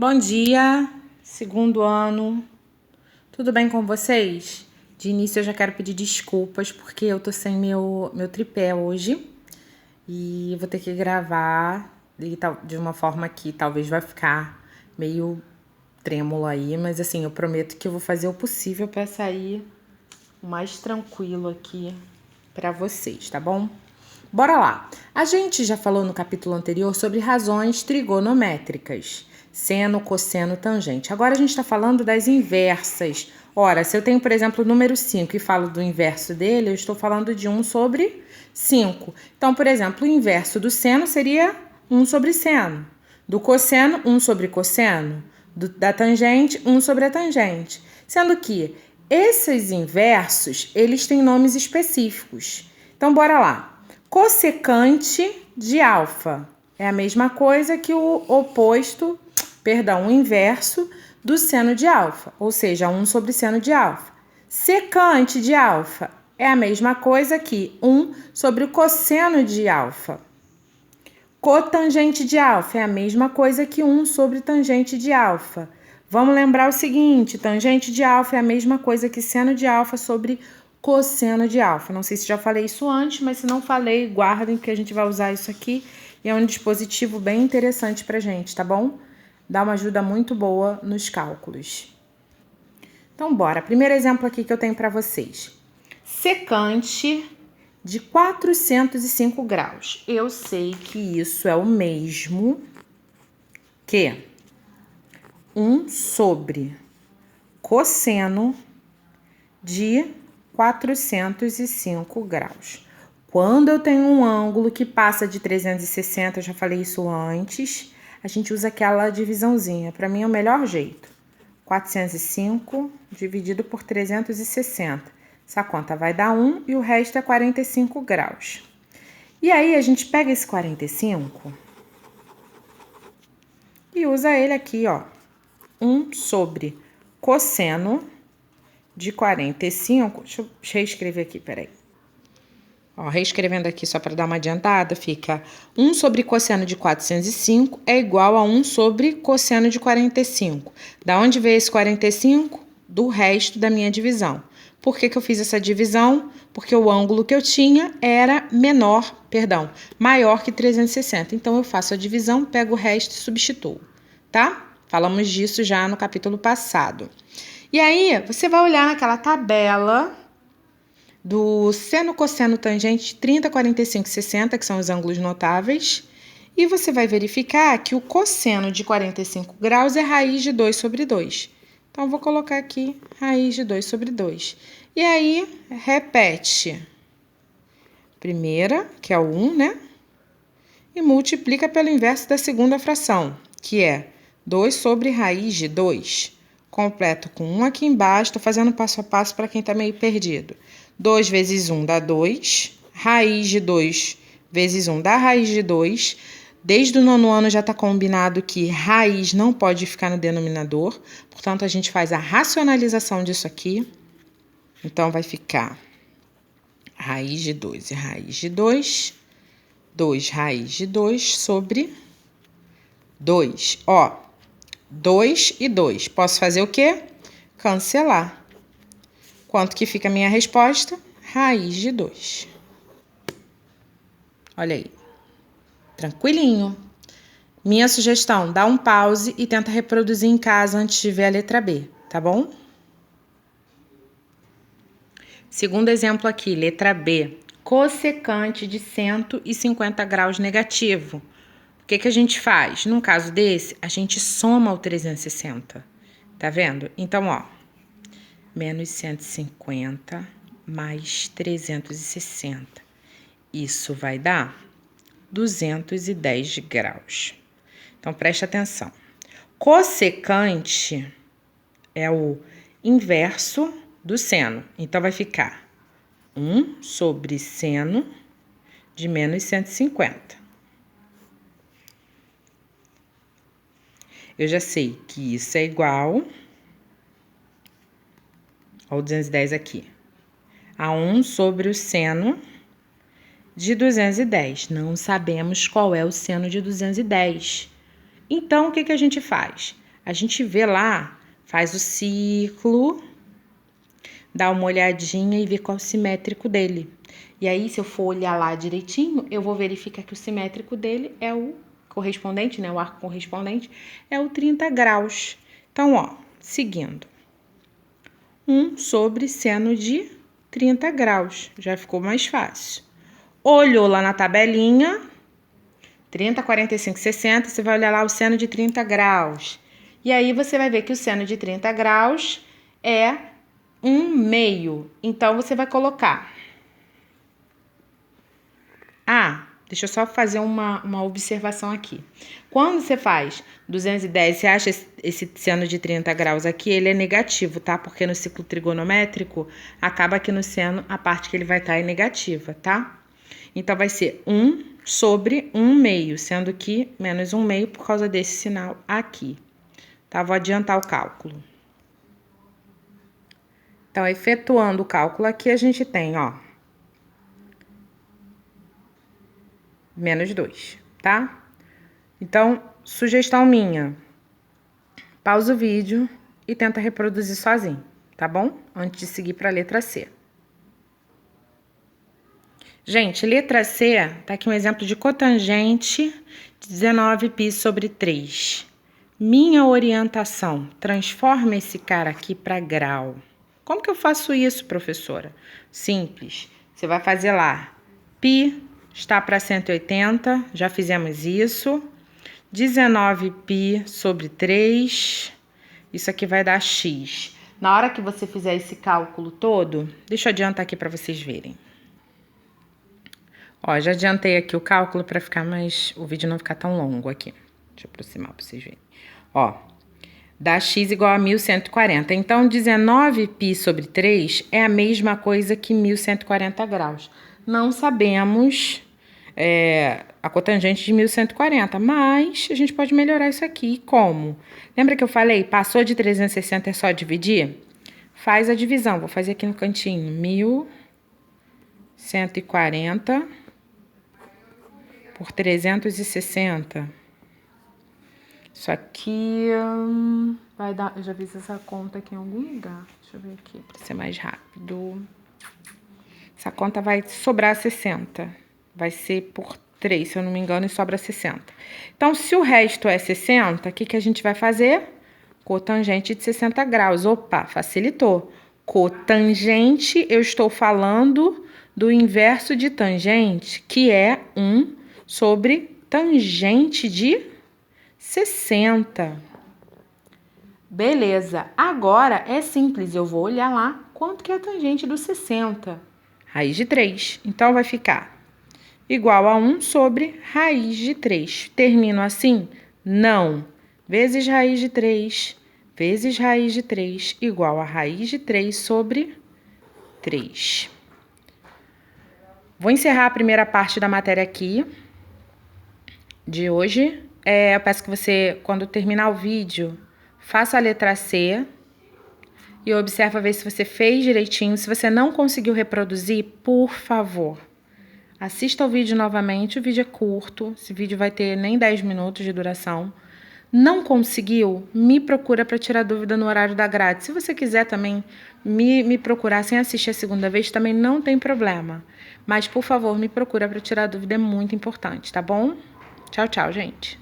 Bom dia, segundo ano, tudo bem com vocês? De início eu já quero pedir desculpas porque eu tô sem meu tripé hoje e vou ter que gravar de uma forma que talvez vai ficar meio trêmulo aí, mas assim, eu prometo que eu vou fazer o possível para sair o mais tranquilo aqui para vocês, tá bom? Bora lá! A gente já falou no capítulo anterior sobre razões trigonométricas, seno, cosseno, tangente. Agora a gente está falando das inversas. Ora, se eu tenho, por exemplo, o número 5 e falo do inverso dele, eu estou falando de 1 sobre 5. Então, por exemplo, o inverso do seno seria 1 sobre seno. Do cosseno, 1 sobre cosseno. Da tangente, 1 sobre a tangente. Sendo que esses inversos, eles têm nomes específicos. Então, bora lá. Cossecante de alfa é a mesma coisa que o o inverso do seno de alfa, ou seja, 1 sobre seno de alfa. Secante de alfa é a mesma coisa que 1 sobre o cosseno de alfa. Cotangente de alfa é a mesma coisa que 1 sobre tangente de alfa. Vamos lembrar o seguinte, tangente de alfa é a mesma coisa que seno de alfa sobre cosseno de alfa. Não sei se já falei isso antes, mas se não falei, guardem que a gente vai usar isso aqui. E é um dispositivo bem interessante pra gente, tá bom? Dá uma ajuda muito boa nos cálculos. Então, bora. Primeiro exemplo aqui que eu tenho pra vocês. Secante de 405 graus. Eu sei que isso é o mesmo que 1 sobre cosseno de 405 graus. Quando eu tenho um ângulo que passa de 360, eu já falei isso antes, a gente usa aquela divisãozinha. Para mim é o melhor jeito. 405 dividido por 360. Essa conta vai dar 1 e o resto é 45 graus. E aí a gente pega esse 45 e usa ele aqui, ó. 1 sobre cosseno de 45, deixa eu reescrever aqui, peraí. Ó, reescrevendo aqui só para dar uma adiantada, fica 1 sobre cosseno de 405 é igual a 1 sobre cosseno de 45. Da onde veio esse 45? Do resto da minha divisão. Por que eu fiz essa divisão? Porque o ângulo que eu tinha era maior que 360. Então, eu faço a divisão, pego o resto e substituo, tá? Falamos disso já no capítulo passado. E aí, você vai olhar naquela tabela do seno, cosseno, tangente 30, 45 e 60, que são os ângulos notáveis, e você vai verificar que o cosseno de 45 graus é raiz de 2 sobre 2. Então, vou colocar aqui raiz de 2 sobre 2. E aí, repete. Primeira, que é o 1, né? E multiplica pelo inverso da segunda fração, que é 2 sobre raiz de 2. Completo com 1 aqui embaixo, estou fazendo passo a passo para quem está meio perdido. 2 vezes 1 dá 2, raiz de 2 vezes 1 dá raiz de 2. Desde o 9º ano já está combinado que raiz não pode ficar no denominador, portanto, a gente faz a racionalização disso aqui. Então, vai ficar raiz de 2 e raiz de 2, 2 raiz de 2 sobre 2. Ó, 2 e 2. Posso fazer o quê? Cancelar. Quanto que fica a minha resposta? Raiz de 2. Olha aí. Tranquilinho. Minha sugestão, dá um pause e tenta reproduzir em casa antes de ver a letra B, tá bom? Segundo exemplo aqui, letra B. Cossecante de 150 graus negativo. O que a gente faz? Num caso desse, a gente soma o 360. Tá vendo? Então, ó, menos 150 mais 360. Isso vai dar 210 graus. Então, preste atenção. Cossecante é o inverso do seno. Então, vai ficar 1 sobre seno de menos 150. Eu já sei que isso é igual ao 210 aqui, a 1 sobre o seno de 210. Não sabemos qual é o seno de 210. Então, o que a gente faz? A gente vê lá, faz o ciclo, dá uma olhadinha e vê qual é o simétrico dele. E aí, se eu for olhar lá direitinho, eu vou verificar que o simétrico dele é o correspondente, né? O arco correspondente é o 30 graus. Então, ó, seguindo. 1 sobre seno de 30 graus. Já ficou mais fácil. Olhou lá na tabelinha, 30, 45, 60, você vai olhar lá o seno de 30 graus. E aí, você vai ver que o seno de 30 graus é 1/2. Então, você vai colocar... deixa eu só fazer uma observação aqui. Quando você faz 210, você acha esse seno de 30 graus aqui, ele é negativo, tá? Porque no ciclo trigonométrico, acaba que no seno, a parte que ele vai estar é negativa, tá? Então, vai ser 1 sobre 1/2, sendo que menos 1/2 por causa desse sinal aqui. Tá? Vou adiantar o cálculo. Então, efetuando o cálculo aqui, a gente tem, ó, menos 2, tá? Então, sugestão minha, pausa o vídeo e tenta reproduzir sozinho, tá bom? Antes de seguir para a letra C. Gente, letra C, tá aqui um exemplo de cotangente de 19π sobre 3. Minha orientação, transforma esse cara aqui para grau. Como que eu faço isso, professora? Simples, você vai fazer lá, π está para 180, já fizemos isso. 19π sobre 3, isso aqui vai dar x. Na hora que você fizer esse cálculo todo, deixa eu adiantar aqui para vocês verem. Ó, já adiantei aqui o cálculo para ficar mais, o vídeo não ficar tão longo aqui. Deixa eu aproximar para vocês verem. Ó, dá x igual a 1140. Então, 19π sobre 3 é a mesma coisa que 1140 graus. Não sabemos a cotangente de 1140, mas a gente pode melhorar isso aqui. Como? Lembra que eu falei, passou de 360 é só dividir? Faz a divisão, vou fazer aqui no cantinho, 1140 por 360. Isso aqui vai dar, eu já fiz essa conta aqui em algum lugar, deixa eu ver aqui, para ser mais rápido. Essa conta vai sobrar 60, vai ser por 3, se eu não me engano, e sobra 60. Então, se o resto é 60, o que que a gente vai fazer? Cotangente de 60 graus. Opa, facilitou. Cotangente, eu estou falando do inverso de tangente, que é 1 sobre tangente de 60. Beleza. Agora, é simples, eu vou olhar lá quanto que é a tangente do 60. Raiz de 3. Então, vai ficar igual a 1 sobre raiz de 3. Termino assim? Não. Vezes raiz de 3, vezes raiz de 3, igual a raiz de 3 sobre 3. Vou encerrar a primeira parte da matéria aqui, de hoje. Eu peço que você, quando terminar o vídeo, faça a letra C e observa ver se você fez direitinho. Se você não conseguiu reproduzir, por favor, assista o vídeo novamente, o vídeo é curto, esse vídeo vai ter nem 10 minutos de duração. Não conseguiu? Me procura para tirar dúvida no horário da grade. Se você quiser também me procurar sem assistir a segunda vez, também não tem problema. Mas, por favor, me procura para tirar dúvida, é muito importante, tá bom? Tchau, tchau, gente.